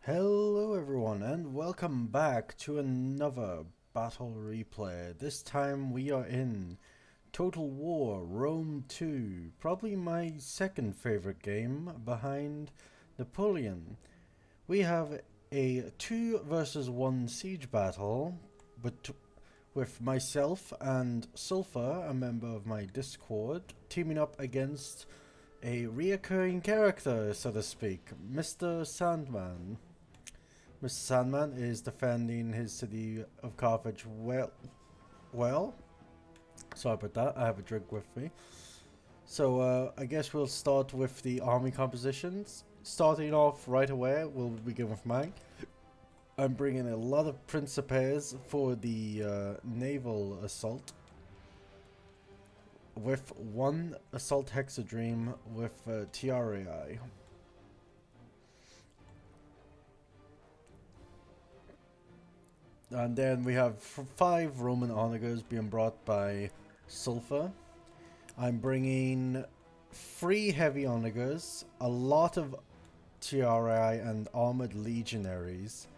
Hello everyone and welcome back to another battle replay. This time we are in Total War Rome 2, probably my second favorite game behind Napoleon. We have a 2 versus 1 siege battle but with myself and Sulfur, a member of my Discord, teaming up against a reoccurring character, so to speak, Mr. Sandman. Mr. Sandman is defending his city of Carthage well. Sorry about that, I have a drink with me. So I guess we'll start with the army compositions. Starting off right away, we'll begin with mine. I'm bringing a lot of Principes for the naval assault. With one assault hexadreme with TRAI. And then we have 5 Roman onagers being brought by Sulfur. I'm bringing 3 heavy onagers, a lot of TRI and armored legionaries,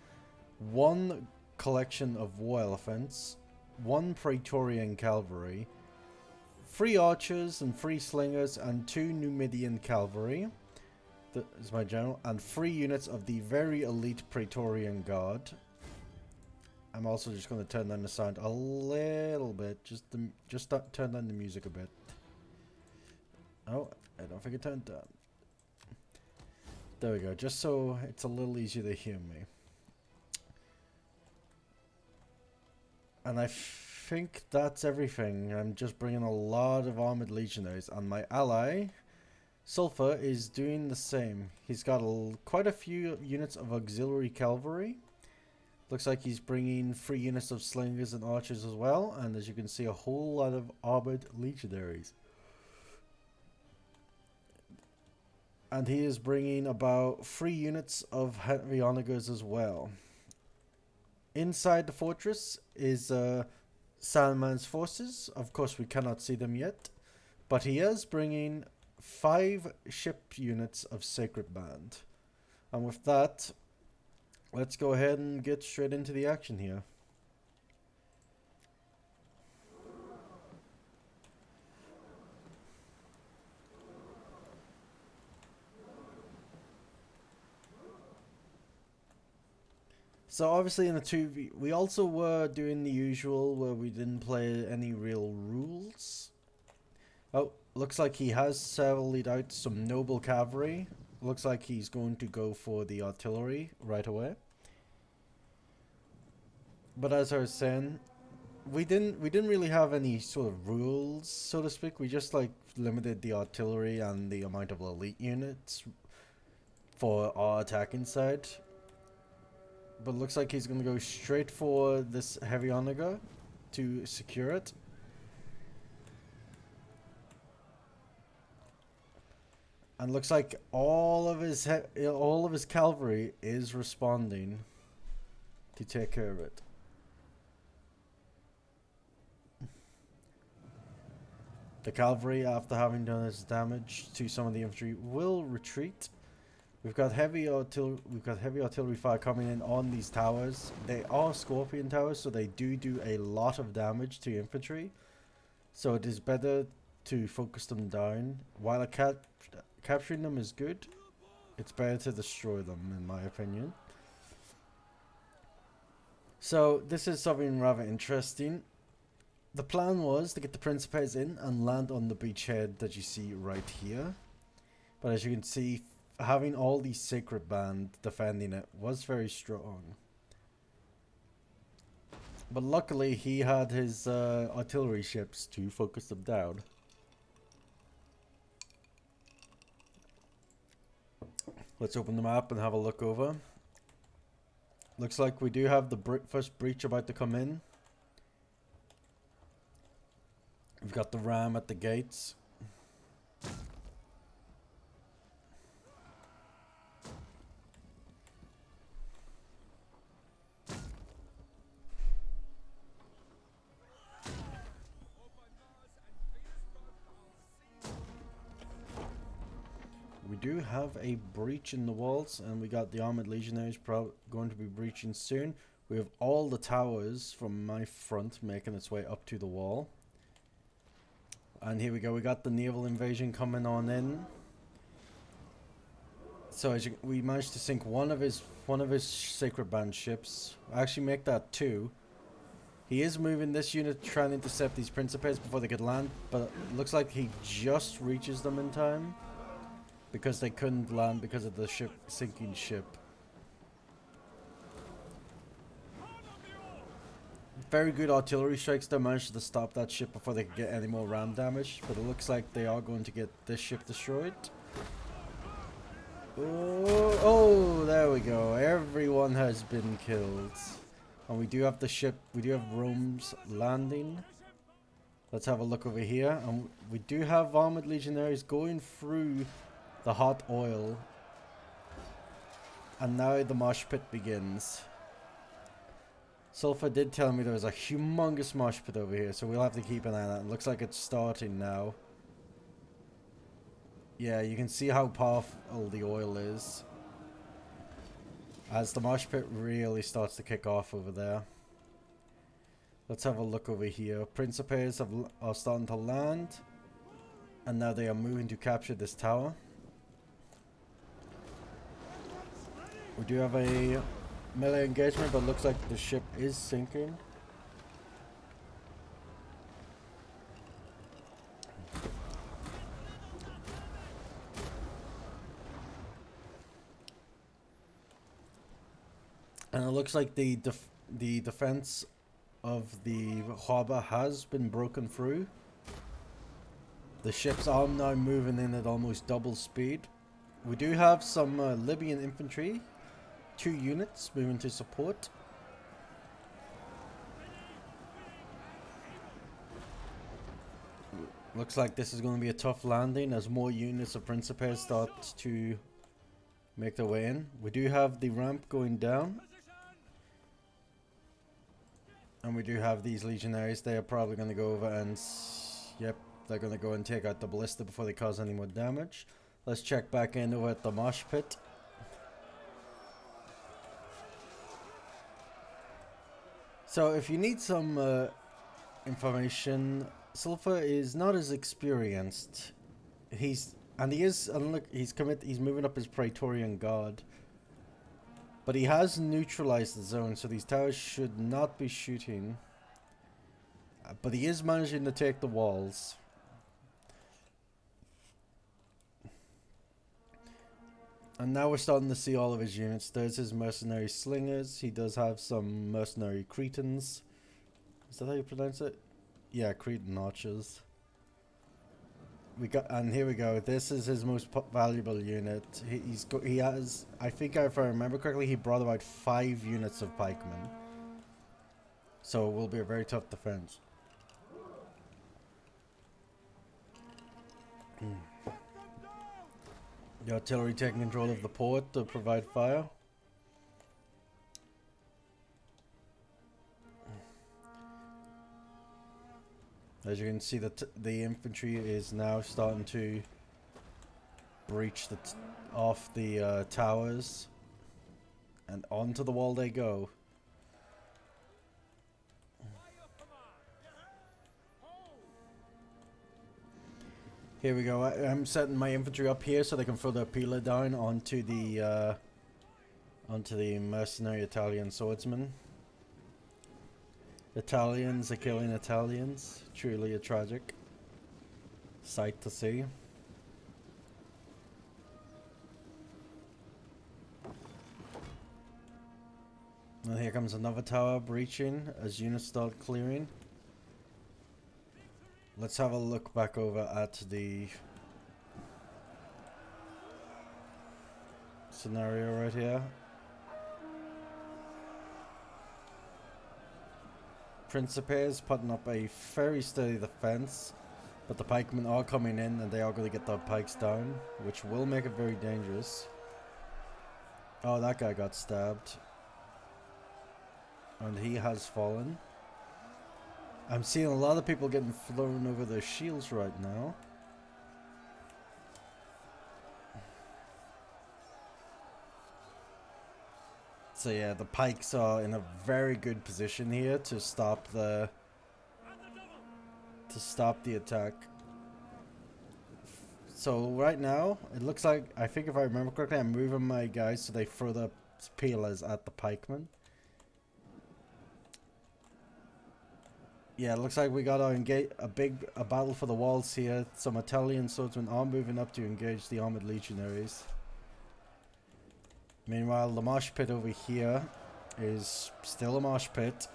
1 collection of war elephants, 1 Praetorian cavalry, 3 archers and 3 slingers and 2 Numidian cavalry. That is my general, and 3 units of the very elite Praetorian guard. I'm also just going to turn down the sound a little bit, just turn down the music a bit. Oh, I don't think it turned down. There we go, just so it's a little easier to hear me. And I think that's everything. I'm just bringing a lot of armored legionaries, and my ally, Sulfur, is doing the same. He's got quite a few units of auxiliary cavalry. Looks like he's bringing 3 units of slingers and archers as well, and as you can see, a whole lot of armored legionaries. And he is bringing about 3 units of heavy onagers as well. Inside the fortress is Sandman's forces. Of course, we cannot see them yet, but he is bringing 5 ship units of Sacred Band. And with that, let's go ahead and get straight into the action here. So obviously in the 2v, we also were doing the usual where we didn't play any real rules. Oh, looks like he has sallied out some noble cavalry. Looks like he's going to go for the artillery right away. But as I was saying, we didn't really have any sort of rules, so to speak. We just like limited the artillery and the amount of elite units for our attacking side. But looks like he's going to go straight for this heavy onager to secure it. And looks like all of his cavalry is responding to take care of it. The cavalry, after having done its damage to some of the infantry, will retreat. We've got heavy artillery fire coming in on these towers. They are Scorpion towers, so they do a lot of damage to infantry. So it is better to focus them down. While capturing them is good, it's better to destroy them, in my opinion. So this is something rather interesting. The plan was to get the Principes in and land on the beachhead that you see right here. But as you can see, having all these Sacred Band defending it was very strong. But luckily he had his artillery ships to focus them down. Let's open the map and have a look over. Looks like we do have the first breach about to come in. We've got the ram at the gates. We do have a breach in the walls, and we got the armored legionaries going to be breaching soon. We have all the towers from my front making its way up to the wall. And here we go, we got the naval invasion coming on in. So as we managed to sink one of his Sacred Band ships. Actually make that 2. He is moving this unit to try and intercept these Principes before they could land, but it looks like he just reaches them in time because they couldn't land because of the sinking ship. Very good artillery strikes though managed to stop that ship before they could get any more ram damage, but it looks like they are going to get this ship destroyed. Oh, there we go. Everyone has been killed. And we do have the ship, we do have Rome's landing. Let's have a look over here. And we do have armored legionaries going through the hot oil. And now the mosh pit begins. Sulfur did tell me there was a humongous mosh pit over here, so we'll have to keep an eye on that. It looks like it's starting now. Yeah, you can see how powerful the oil is as the mosh pit really starts to kick off over there. Let's have a look over here. Principes are starting to land, and now they are moving to capture this tower. We do have a melee engagement, but looks like the ship is sinking. And it looks like the defense of the harbor has been broken through. The ships are now moving in at almost double speed. We do have some Libyan infantry, 2 units moving to support. Looks like this is going to be a tough landing as more units of Principes start to make their way in. We do have the ramp going down. And we do have these legionaries. They are probably going to go over and... Yep, they're going to go and take out the ballista before they cause any more damage. Let's check back in over at the mosh pit. So if you need some information, Sulfur is not as experienced. He's moving up his Praetorian Guard. But he has neutralized the zone, so these towers should not be shooting. But he is managing to take the walls. And now we're starting to see all of his units. There's his mercenary slingers. He does have some mercenary Cretans. Is that how you pronounce it? Yeah, Cretan archers. And here we go. This is his most valuable unit. He has, I think if I remember correctly, he brought about 5 units of pikemen. So it will be a very tough defense. The artillery taking control of the port to provide fire. As you can see, the infantry is now starting to breach off the towers, and onto the wall they go. Here we go. I'm setting my infantry up here so they can throw their pila down onto the mercenary Italian swordsmen. Italians are killing Italians. Truly a tragic sight to see. And here comes another tower breaching as units start clearing. Let's have a look back over at the scenario right here. Principes putting up a very steady defense, but the pikemen are coming in and they are going to get their pikes down, which will make it very dangerous. Oh, that guy got stabbed. And he has fallen. I'm seeing a lot of people getting thrown over their shields right now. So yeah, the pikes are in a very good position here to stop the attack. So right now, it looks like, I think if I remember correctly, I'm moving my guys so they throw the peelers at the pikemen. Yeah, it looks like we got to engage a battle for the walls here. Some Italian swordsmen are moving up to engage the armored legionaries. Meanwhile, the marsh pit over here is still a marsh pit.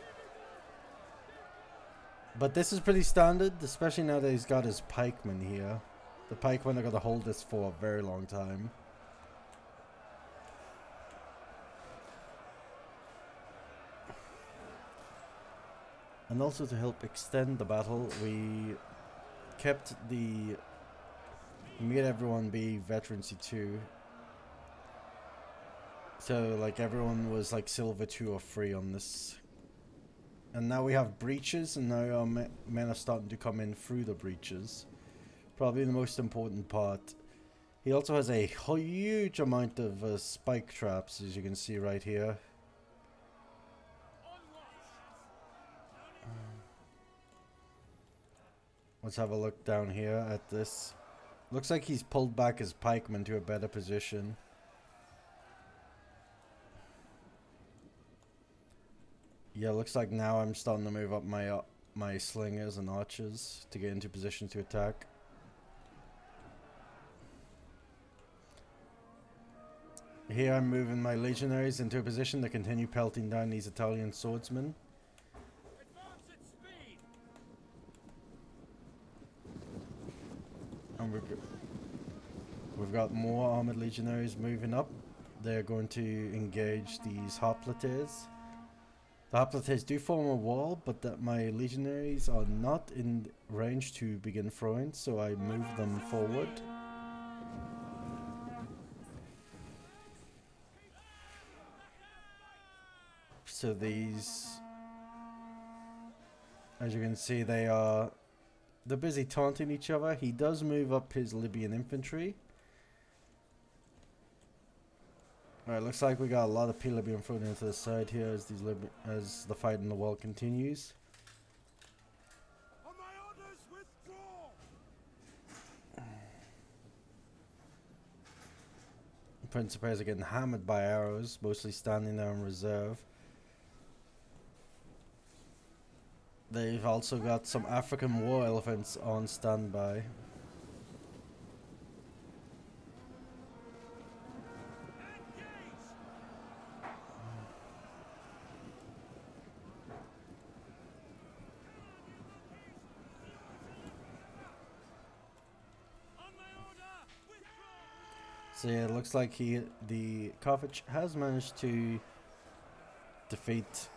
But this is pretty standard, especially now that he's got his pikemen here. The pikemen are going to hold this for a very long time. And also to help extend the battle, we made everyone be veterancy 2. So like everyone was like silver 2 or 3 on this. And now we have breaches, and now our men are starting to come in through the breaches. Probably the most important part. He also has a huge amount of spike traps, as you can see right here. Let's have a look down here at this. Looks like he's pulled back his pikemen to a better position. Yeah, looks like now I'm starting to move up my slingers and archers to get into position to attack. Here I'm moving my legionaries into a position to continue pelting down these Italian swordsmen. And we've got more armored legionaries moving up. They're going to engage these hoplites. The hoplites do form a wall, but my legionaries are not in range to begin throwing, so I move them forward. So these, as you can see, they're busy taunting each other. He does move up his Libyan infantry. Alright, looks like we got a lot of Pila being thrown into the side here as the fight in the wall continues. On my orders, withdraw! Principes are getting hammered by arrows, mostly standing there in reserve. They've also got some African war elephants on standby. So yeah, it looks like the Carthage has managed to defeat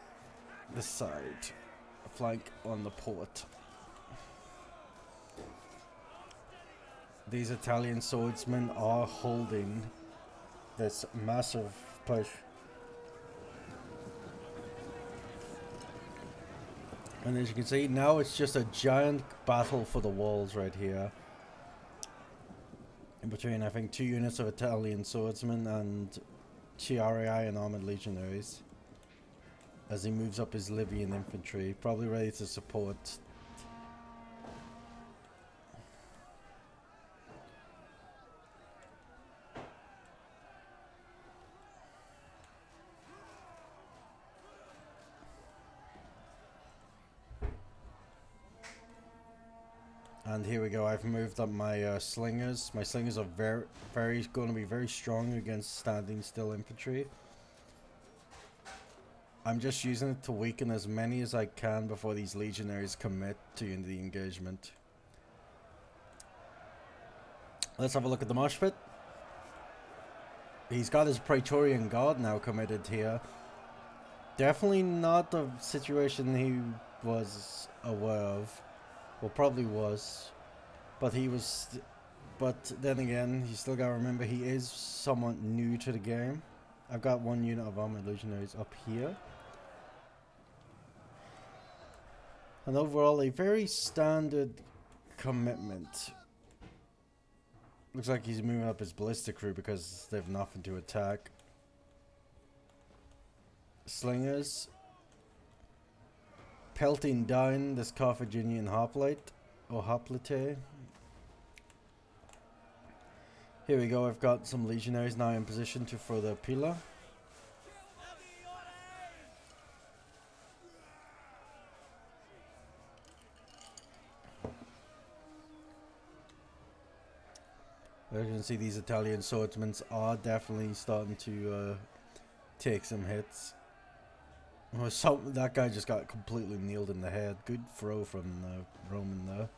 this side, flank on the port. These Italian swordsmen are holding this massive push. And as you can see, now it's just a giant battle for the walls right here. In between, I think, 2 units of Italian swordsmen and Chiarii and armored legionaries. As he moves up his Libyan infantry, probably ready to support. And here we go. I've moved up my slingers. My slingers are going to be very strong against standing still infantry. I'm just using it to weaken as many as I can before these legionaries commit to the engagement. Let's have a look at the marsh pit. He's got his Praetorian Guard now committed here. Definitely not the situation he was aware of. Well, probably was. But he was... But then again, you still gotta remember he is somewhat new to the game. I've got 1 unit of armored legionaries up here. And overall, a very standard commitment. Looks like he's moving up his ballistic crew because they have nothing to attack. slingers pelting down this Carthaginian hoplite or hoplite. Here we go, I've got some legionaries now in position to throw their pila. As you can see, these Italian swordsmen are definitely starting to take some hits. Oh, so that guy just got completely nailed in the head. Good throw from the Roman there.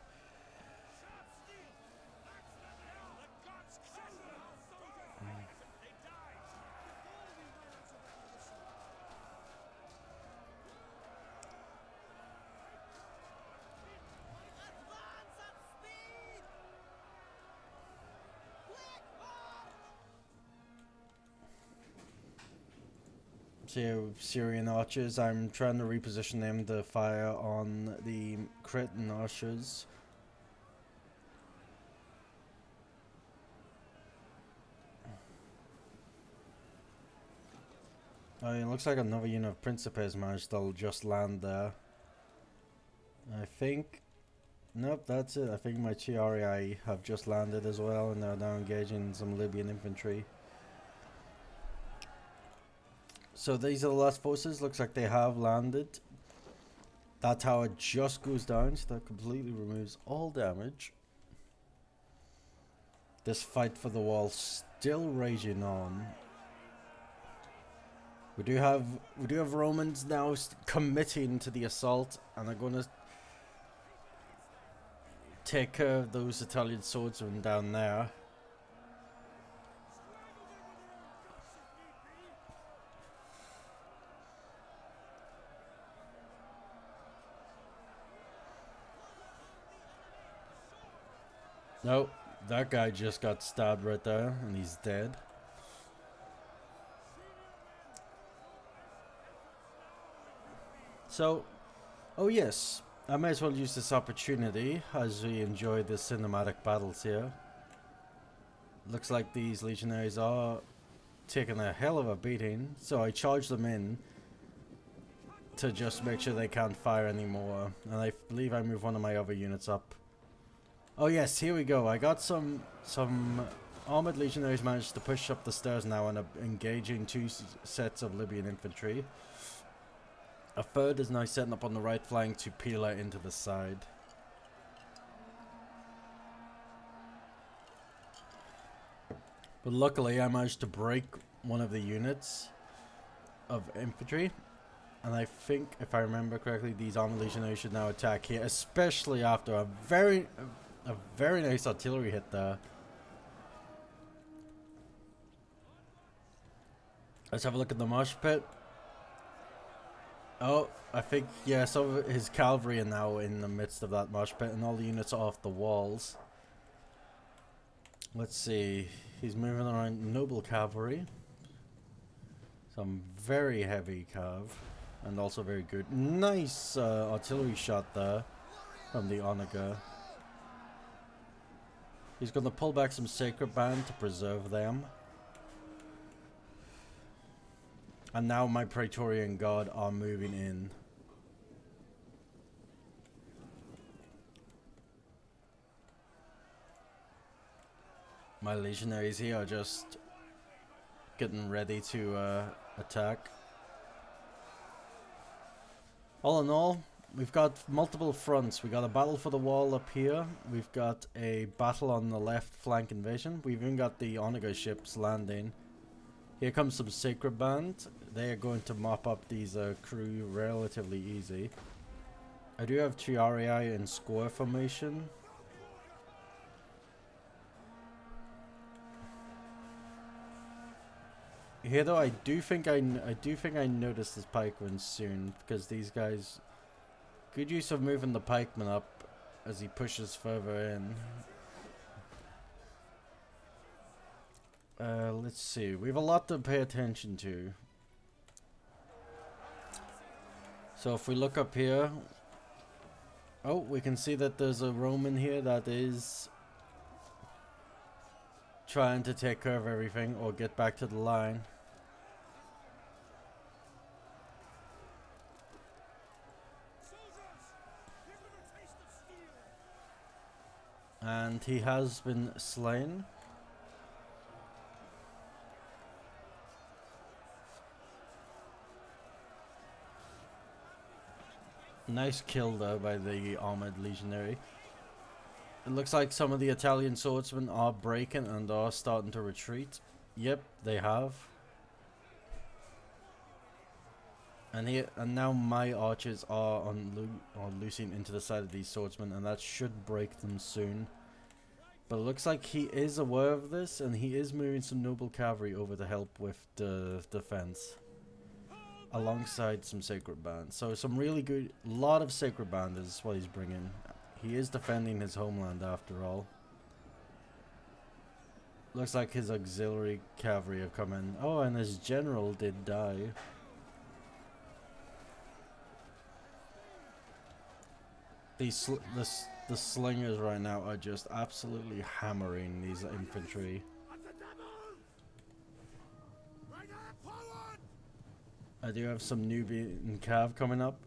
So Syrian archers, I'm trying to reposition them to fire on the Cretan archers. Oh, it looks like another unit of Principes managed to just land there. I think... Nope, that's it. I think my Chiarii have just landed as well, and they're now engaging some Libyan infantry. So these are the last forces. Looks like they have landed. That tower just goes down, so that completely removes all damage. This fight for the wall still raging on. We do have Romans now committing to the assault, and they're going to take care of those Italian swordsmen down there. Nope, that guy just got stabbed right there, and he's dead. So, oh yes, I might as well use this opportunity as we enjoy the cinematic battles here. Looks like these legionaries are taking a hell of a beating, so I charge them in to just make sure they can't fire anymore, and I believe I move one of my other units up. Oh yes, here we go. I got some armored legionaries managed to push up the stairs now and are engaging two sets of Libyan infantry. A third is now setting up on the right flank to peel out into the side. But luckily I managed to break one of the units of infantry. And I think, if I remember correctly, these armored legionaries should now attack here, especially after a very nice artillery hit there. Let's have a look at the mosh pit. Oh, I think, yeah, some of his cavalry are now in the midst of that mosh pit, and all the units are off the walls. Let's see. He's moving around noble cavalry. Some very heavy cav, and also very good. Nice artillery shot there from the onager. He's going to pull back some sacred band to preserve them. And now my Praetorian Guard are moving in. My legionaries here are just getting ready to attack. All in all, we've got multiple fronts. We got a battle for the wall up here. We've got a battle on the left flank invasion. We've even got the onager ships landing. Here comes some Sacred Band. They are going to mop up these crew relatively easy. I do have Triarii in square formation. Here though, I do think I noticed this pikeman soon, because these guys, good use of moving the pikeman up as he pushes further in. Let's see. We have a lot to pay attention to. So if we look up here, oh, we can see that there's a Roman here that is trying to take care of everything or get back to the line. And he has been slain. Nice kill though by the armored legionary. It looks like some of the Italian swordsmen are breaking and are starting to retreat. Yep, they have. And now my archers are loosing into the side of these swordsmen, and that should break them soon. But it looks like he is aware of this, and he is moving some noble cavalry over to help with the defense, alongside some sacred bands. So some really good, lot of sacred band is what he's bringing. He is defending his homeland after all. Looks like his auxiliary cavalry have come in. Oh, and his general did die. The slingers right now are just absolutely hammering these infantry. I do have some Nubian cav coming up.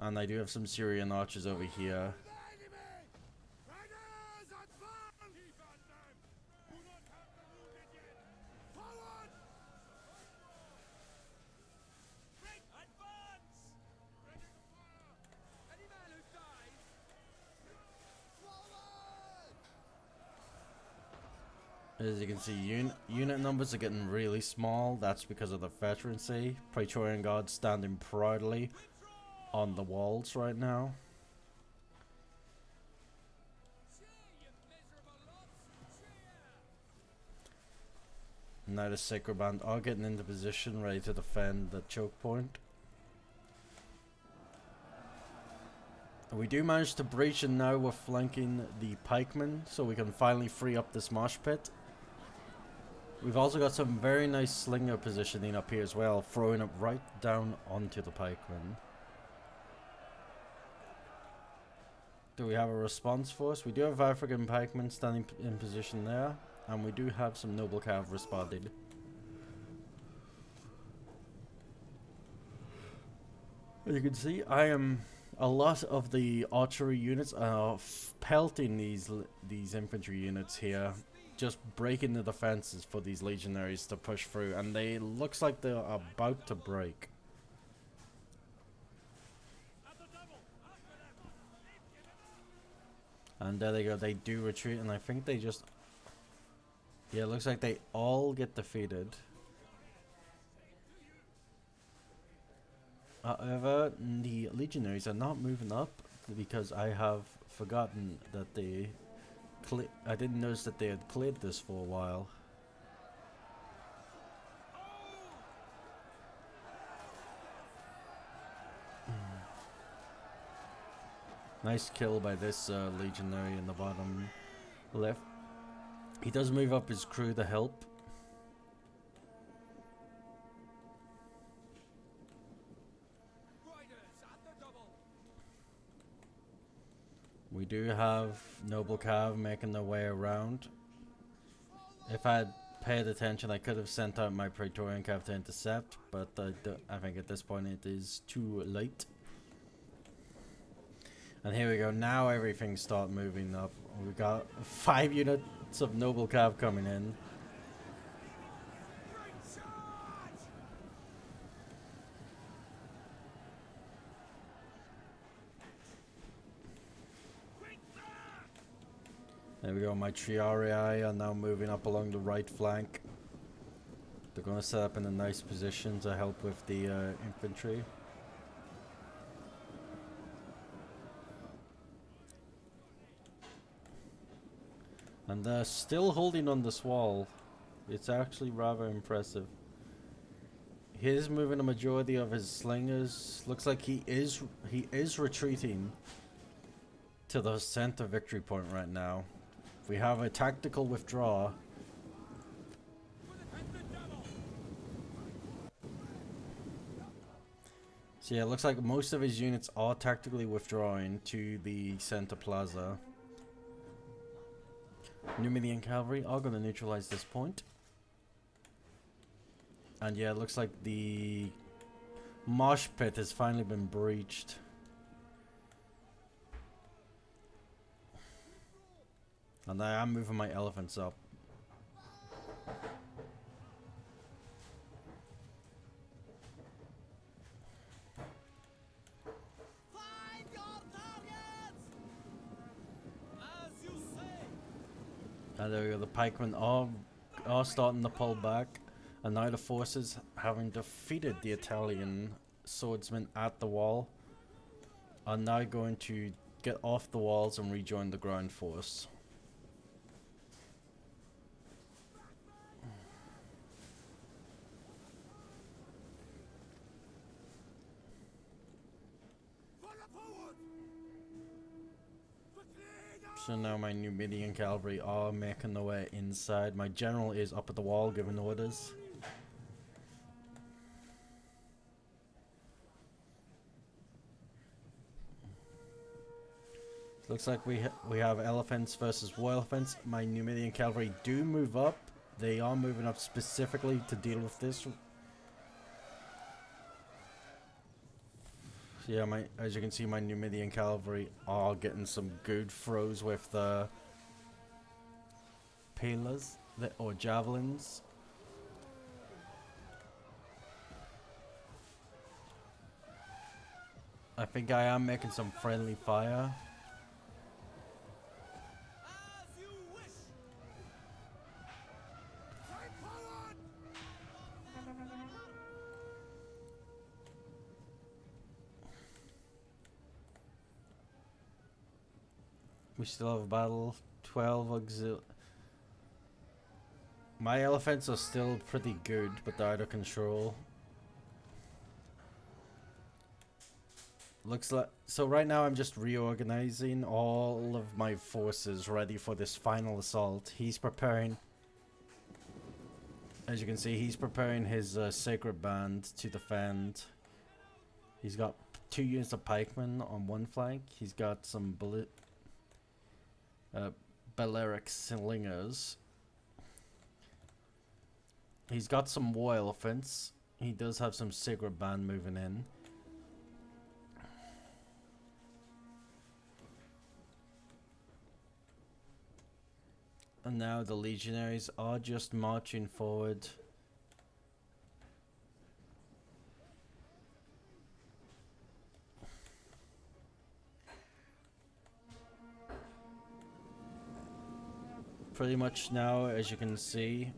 And I do have some Syrian archers over here. As you can see, unit numbers are getting really small. That's because of the veterancy. Praetorian Guards standing proudly on the walls right now. Now the Sacred Band are getting into position, ready to defend the choke point. We do manage to breach, and now we're flanking the pikemen, so we can finally free up this mosh pit. We've also got some very nice slinger positioning up here as well, throwing it right down onto the pikemen. Do we have a response force? We do have African pikemen standing in position there, and we do have some noble cav responded. As you can see, a lot of the archery units are pelting these infantry units here, just breaking the defenses for these legionaries to push through, and they looks like they're about to break. And there they go, they do retreat, and I think they just... Yeah, it looks like they all get defeated. However, the legionaries are not moving up, because I have forgotten that they... I didn't notice that they had cleared this for a while. Nice kill by this legionary in the bottom left. He does move up his crew to help. We do have noble cav making their way around. If I had paid attention, I could have sent out my Praetorian cav to intercept, but I think at this point it is too late. And here we go, now everything start moving up. We got 5 units of noble cav coming in. There we go, my Triarii are now moving up along the right flank. They're going to set up in a nice position to help with the infantry. And they're still holding on this wall. It's actually rather impressive. He is moving a majority of his slingers. Looks like he is retreating to the center victory point right now. We have a tactical withdrawal. So yeah, it looks like most of his units are tactically withdrawing to the center plaza. Numidian cavalry are going to neutralize this point. And yeah, it looks like the mosh pit has finally been breached. And I am moving my elephants up. Find your targets! As you say! And there we go, the pikemen are starting to pull back. And now the forces, having defeated the Italian swordsmen at the wall, are now going to get off the walls and rejoin the ground force. So now my Numidian cavalry are making their way inside. My general is up at the wall giving orders. Looks like we have elephants versus war elephants. My Numidian cavalry do move up. They are moving up specifically to deal with this. So yeah, as you can see, my Numidian cavalry are getting some good throws with the pillars or javelins. I think I am making some friendly fire. As you wish! Fight forward! We still have a battle. 12 auxil. My elephants are still pretty good, but they're out of control. Looks like so right now I'm just reorganizing all of my forces ready for this final assault. He's preparing, as you can see, he's preparing his sacred band to defend. He's got 2 units of pikemen on one flank. He's got some Balearic slingers. He's got some war elephants. He does have some sacred band moving in. And now the legionaries are just marching forward. Pretty much now, as you can see,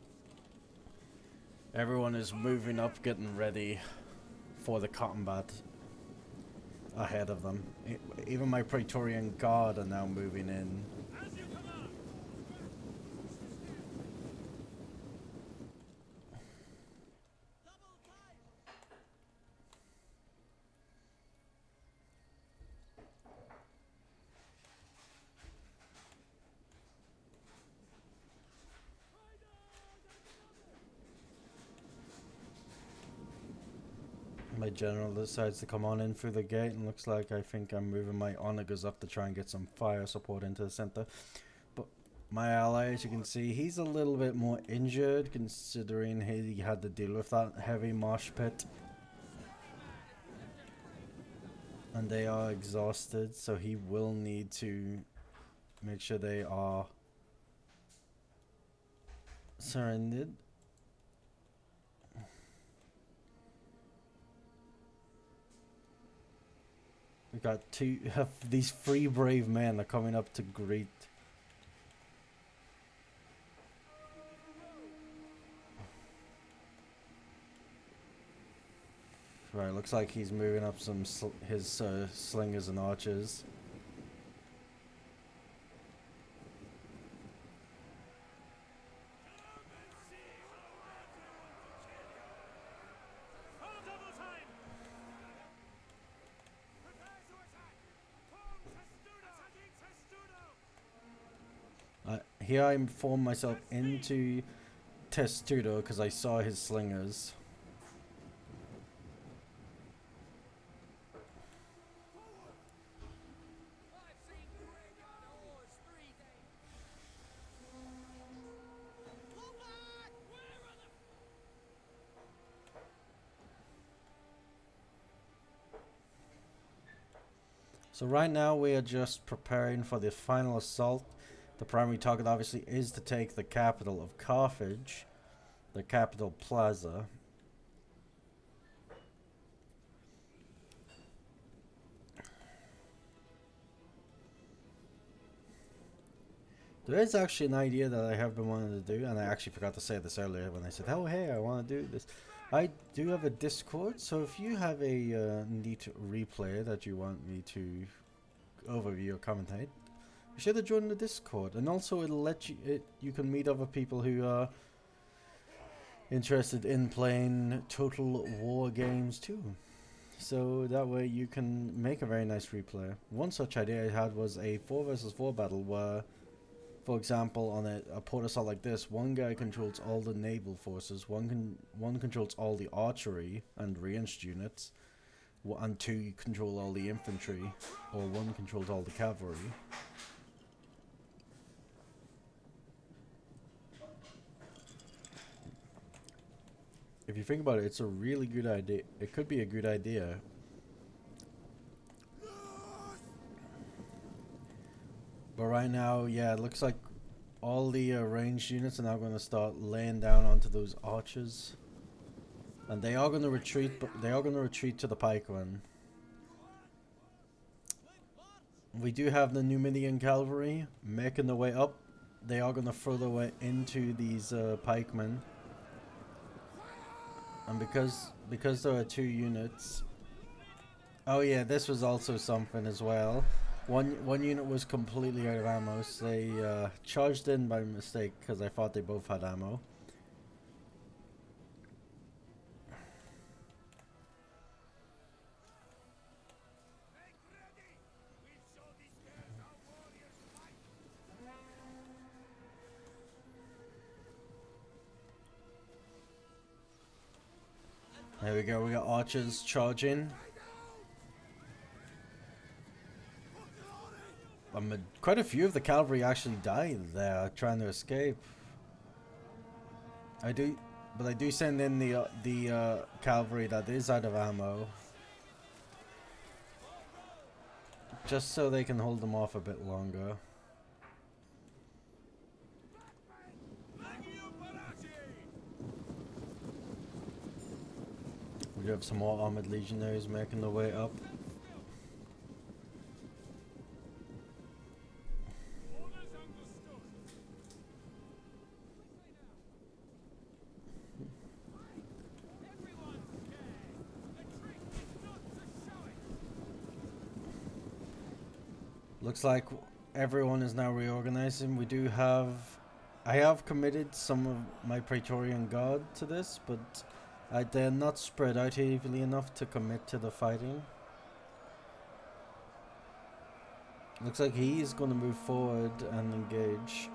everyone is moving up, getting ready for the combat ahead of them. Even my Praetorian Guard are now moving in. As you command! Double time! My general decides to come on in through the gate, and looks like I think I'm moving my onagers up to try and get some fire support into the center. But my ally, as you can see, he's a little bit more injured considering he had to deal with that heavy mosh pit. And they are exhausted, so he will need to make sure they are surrendered. We got these 3 brave men are coming up to greet. Right, looks like he's moving up some his slingers and archers. Here I formed myself into Testudo because I saw his slingers. So right now we are just preparing for the final assault. The primary target obviously is to take the capital of Carthage, the capital plaza. There is actually an idea that I have been wanting to do, and I actually forgot to say this earlier when I said, oh hey, I want to do this. I do have a Discord, so if you have a neat replay that you want me to overview or commentate, be sure to join the Discord. And also it'll let you, you can meet other people who are interested in playing Total War games too. So that way you can make a very nice replay. One such idea I had was a 4 versus 4 battle where, for example, on a port assault like this, one guy controls all the naval forces, one controls all the archery and ranged units, and 2 control all the infantry, or 1 controls all the cavalry. If you think about it, it's a really good idea. It could be a good idea. But right now, yeah, it looks like all the ranged units are now going to start laying down onto those archers. And they are going to retreat, but they are going to retreat to the pikemen. We do have the Numidian cavalry making their way up. They are going to throw their way into these pikemen. And because there are 2 units... Oh yeah, this was also something as well. One unit was completely out of ammo, so they charged in by mistake because I thought they both had ammo. There we go, we got archers charging. Quite a few of the cavalry actually died there trying to escape. I do send in the cavalry that is out of ammo, just so they can hold them off a bit longer. We do have some more armored legionaries making their way up. Looks like everyone is now reorganizing. We do have... I have committed some of my Praetorian Guard to this, but they're not spread out evenly enough to commit to the fighting. Looks like he is going to move forward and engage.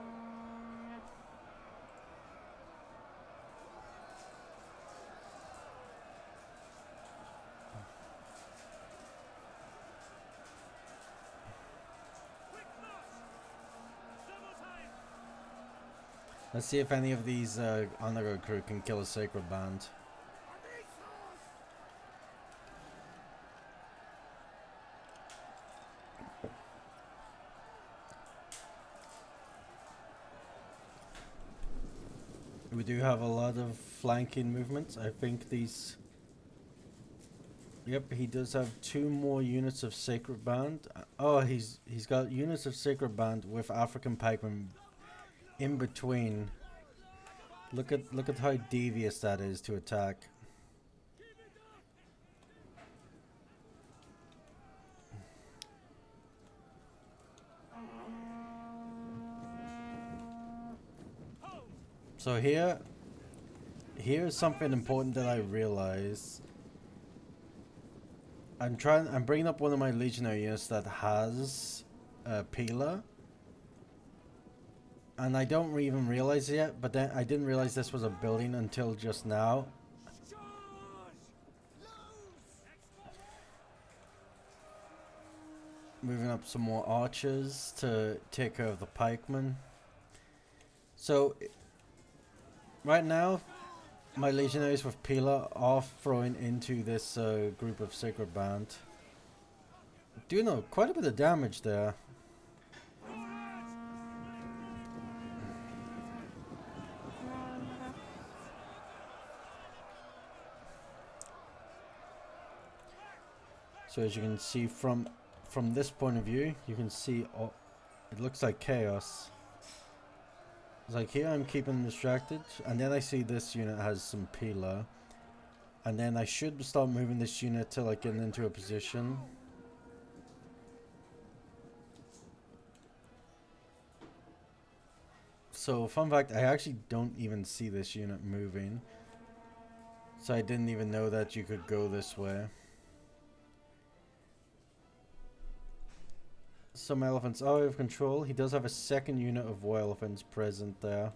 Let's see if any of these honor crew can kill a sacred band. We do have a lot of flanking movements. I think these... Yep, he does have 2 more units of Sacred Band. Oh, he's got units of Sacred Band with African pikemen in between. Look at how devious that is to attack. So here's something important that I realize. I'm bringing up one of my legionary units that has Pila. And I don't even realize it yet, but then I didn't realize this was a building until just now. Moving up some more archers to take care of the pikemen. So, right now, my legionaries with Pila are throwing into this group of Sacred Band. Do quite a bit of damage there. So as you can see from this point of view, you can see it looks like chaos. It's like here I'm keeping distracted, and then I see this unit has some peeler, and then I should start moving this unit till I get into a position. So fun fact, I actually don't even see this unit moving. So I didn't even know that you could go this way. Some elephants are out of control. He does have a second unit of war elephants present there.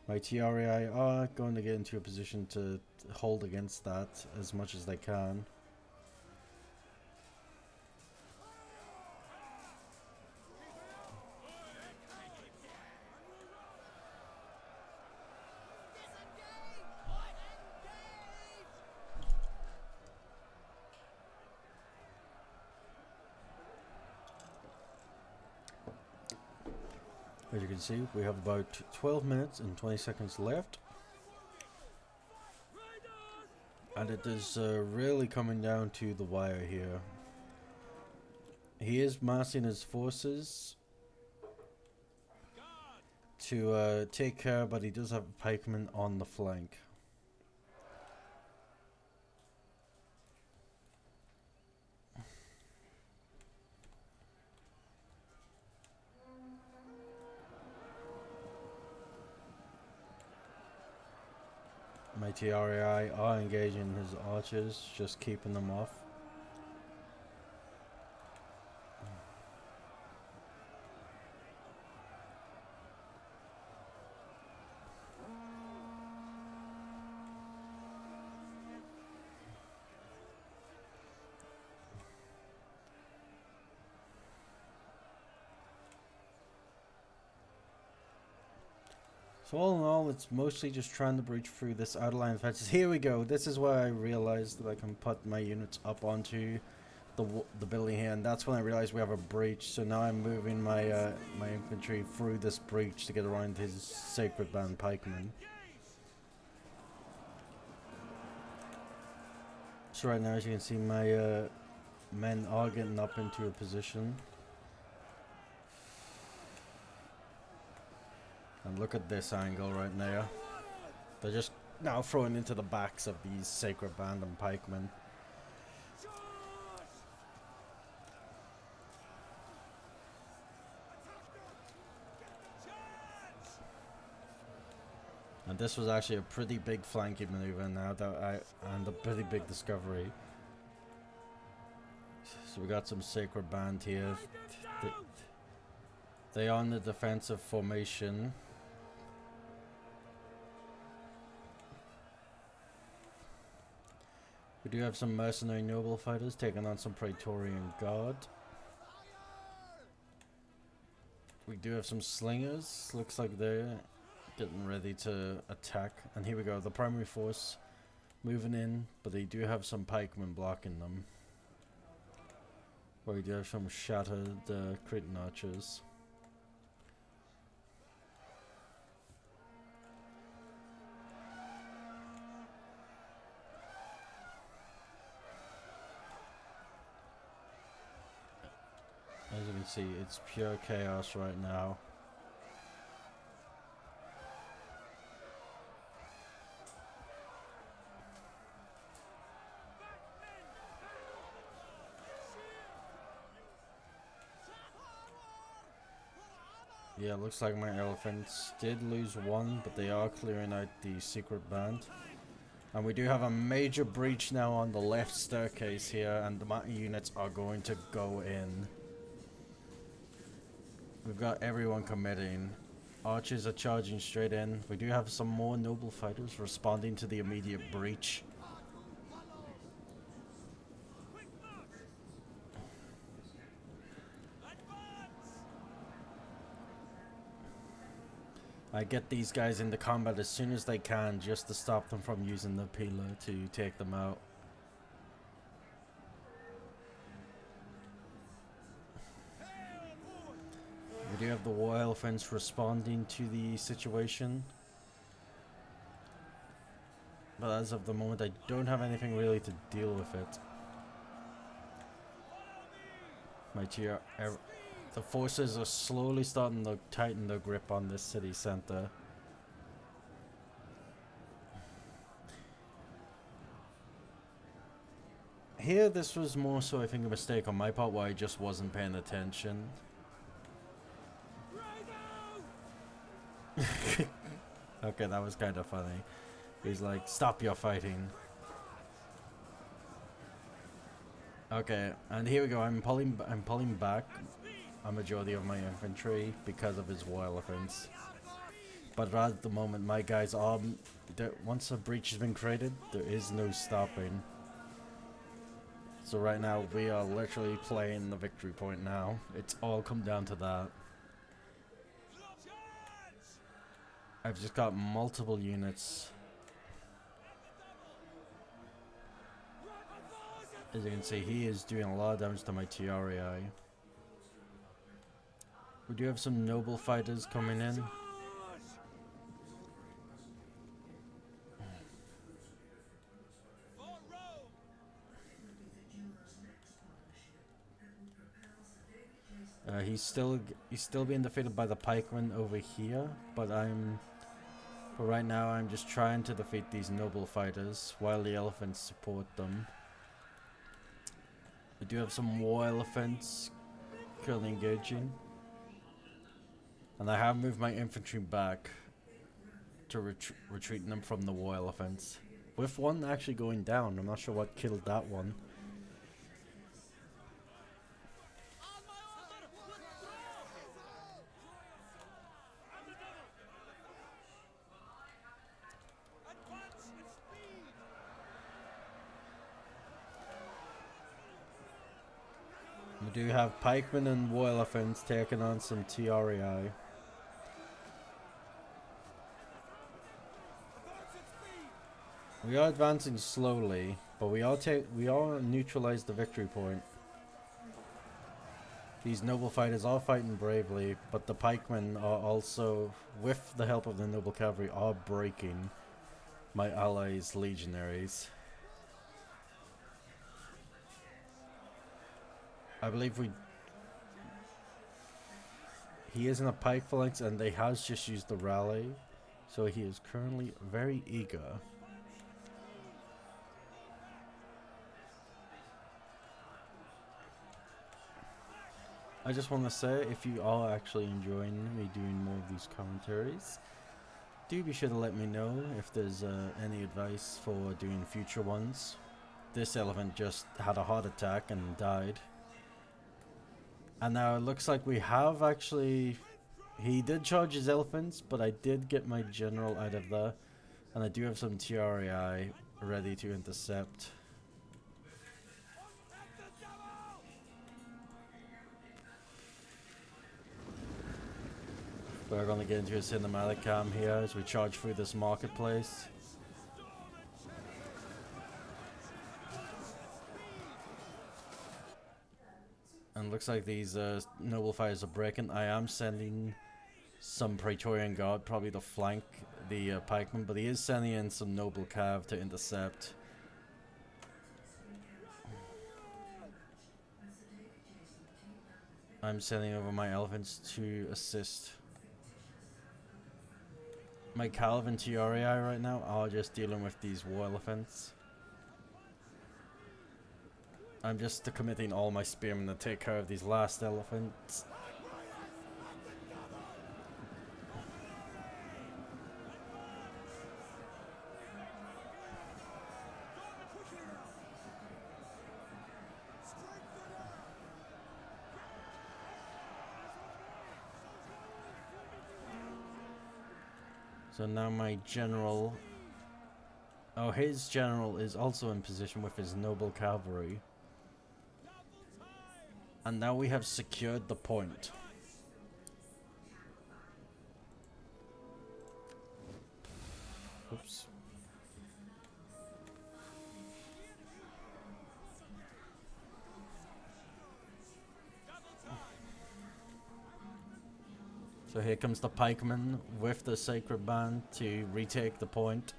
My TRAI are going to get into a position to hold against that as much as they can. As you can see, we have about 12 minutes and 20 seconds left. And it is really coming down to the wire here. He is massing his forces to take care, but he does have a pikeman on the flank. My TRAI are engaging his archers, just keeping them off. So all in all, it's mostly just trying to breach through this outer line of fences. Here we go. This is where I realized that I can put my units up onto the building here, and that's when I realized we have a breach. So now I'm moving my my infantry through this breach to get around his sacred band pikemen. So right now, as you can see, my men are getting up into a position. And look at this angle right now. They're just now throwing into the backs of these sacred band and pikemen. And this was actually a pretty big flanking maneuver now that and a pretty big discovery. So we got some sacred band here. They are in the defensive formation. We do have some mercenary noble fighters taking on some Praetorian Guard. We do have some slingers. Looks like they're getting ready to attack. And here we go, the primary force moving in, but they do have some pikemen blocking them. Where we do have some shattered Cretan archers. As you can see, it's pure chaos right now. Yeah, it looks like my elephants did lose one, but they are clearing out the secret band. And we do have a major breach now on the left staircase here, and the units are going to go in. We've got everyone committing. Archers are charging straight in. We do have some more noble fighters responding to the immediate breach. I get these guys into combat as soon as they can, just to stop them from using the peeler to take them out. We do have the war elephants responding to the situation. But as of the moment, I don't have anything really to deal with it. The forces are slowly starting to tighten their grip on this city center. Here, this was more so, I think, a mistake on my part where I just wasn't paying attention. Okay, that was kind of funny. He's like, stop your fighting. Okay, and here we go. I'm pulling back a majority of my infantry because of his war elephants. But right at the moment, my guys are... Once a breach has been created, there is no stopping. So right now, we are literally playing the victory point now. It's all come down to that. I've just got multiple units. As you can see, he is doing a lot of damage to my TRAI. We do have some noble fighters coming in. He's still being defeated by the pikemen over here, but for right now I'm just trying to defeat these noble fighters while the elephants support them. We do have some war elephants currently engaging, and I have moved my infantry back to retreating them from the war elephants, with one actually going down. I'm not sure what killed that one. We do have pikemen and war elephants taking on some TRAI. We are advancing slowly, but we are neutralized the victory point. These noble fighters are fighting bravely, but the pikemen are also, with the help of the noble cavalry, are breaking my allies' legionaries. I believe he is in a pike phalanx, and they has just used the rally, so he is currently very eager. I just want to say, if you are actually enjoying me doing more of these commentaries, do be sure to let me know if there's any advice for doing future ones. This elephant just had a heart attack and died. And now it looks like we have actually... He did charge his elephants, but I did get my general out of there. And I do have some TRAI ready to intercept. We're going to get into a cinematic cam here as we charge through this marketplace. And looks like these noble fighters are breaking. I am sending some Praetorian Guard, probably to flank the pikemen, but he is sending in some noble cav to intercept. I'm sending over my elephants to assist. My Calvin TRAI right now are just dealing with these war elephants. I'm just committing all my spearmen to take care of these last elephants. So now my general... Oh, his general is also in position with his noble cavalry. And now we have secured the point. Oops. So here comes the pikemen with the sacred band to retake the point.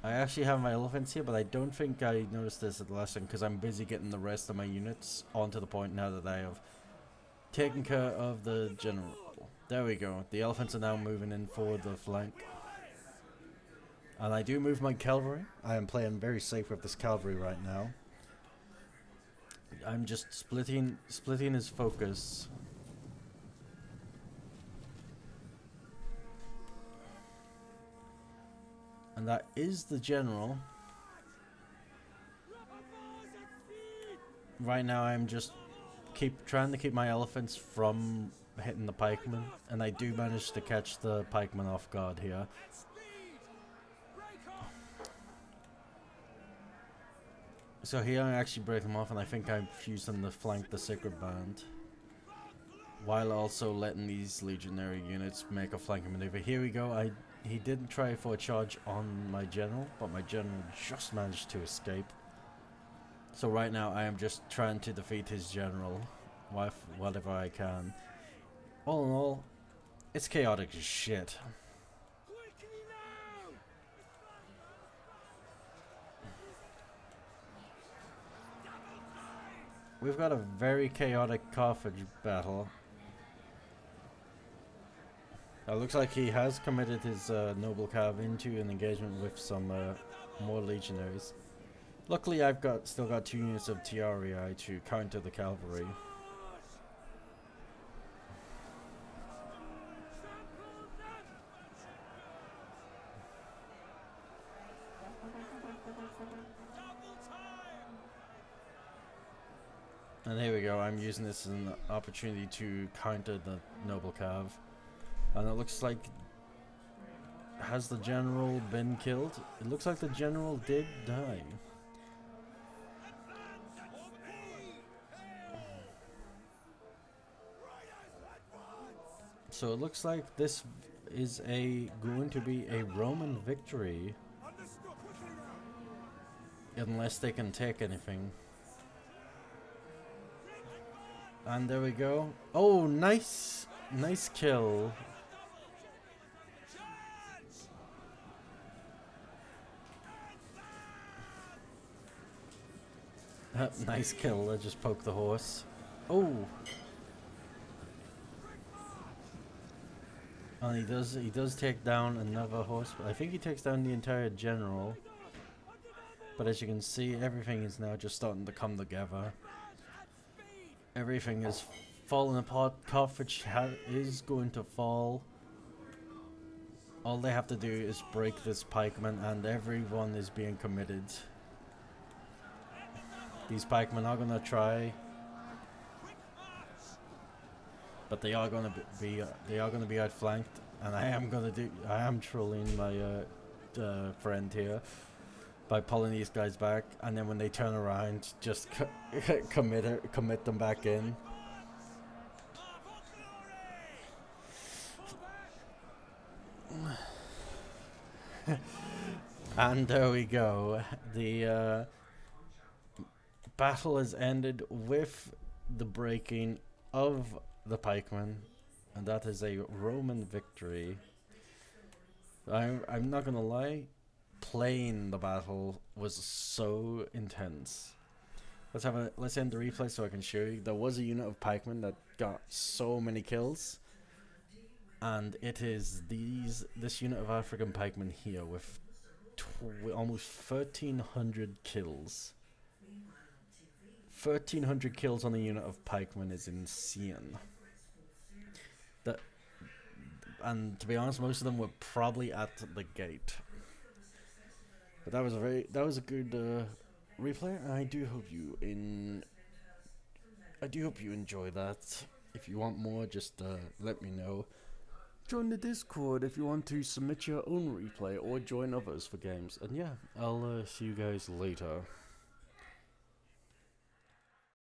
I actually have my elephants here, but I don't think I noticed this at the last time because I'm busy getting the rest of my units onto the point now that I have taken care of the general. There we go. The elephants are now moving in for the flank. And I do move my cavalry. I am playing very safe with this cavalry right now. I'm just splitting his focus. And that is the general. Right now I'm just trying to keep my elephants from hitting the pikemen, and I do manage to catch the pikemen off guard here. So here I actually break them off, and I think I've used them to flank the sacred band, while also letting these legionary units make a flanking maneuver. Here we go. He did try for a charge on my general, but my general just managed to escape. So right now I am just trying to defeat his general, whatever I can. All in all, it's chaotic as shit. We've got a very chaotic Carthage battle. It looks like he has committed his noble cav into an engagement with some more legionaries. Luckily, I've still got 2 units of TREI to counter the cavalry. And here we go. I'm using this as an opportunity to counter the noble cav. And it looks like... Has the general been killed? It looks like the general did die. So it looks like this is going to be a Roman victory. Unless they can take anything. And there we go. Oh, nice! Nice kill. Nice kill. I just poked the horse. Oh! And he does take down another horse, but I think he takes down the entire general. But as you can see, everything is now just starting to come together. Everything is falling apart. Carthage is going to fall. All they have to do is break this pikeman, and everyone is being committed. These pikemen are gonna try, but they are gonna be outflanked, and I am trolling my friend here by pulling these guys back, and then when they turn around, just commit them back in. And there we go. The battle has ended with the breaking of the pikemen, and that is a Roman victory. I'm not gonna lie, playing the battle was so intense. Let's end the replay so I can show you. There was a unit of pikemen that got so many kills, and it is this unit of African pikemen here with almost 1,300 kills. 1,300 kills on a unit of pikemen is insane. And to be honest, most of them were probably at the gate. But that was a good replay. I do hope you enjoy that. If you want more, just let me know. Join the Discord if you want to submit your own replay or join others for games. And yeah, I'll see you guys later.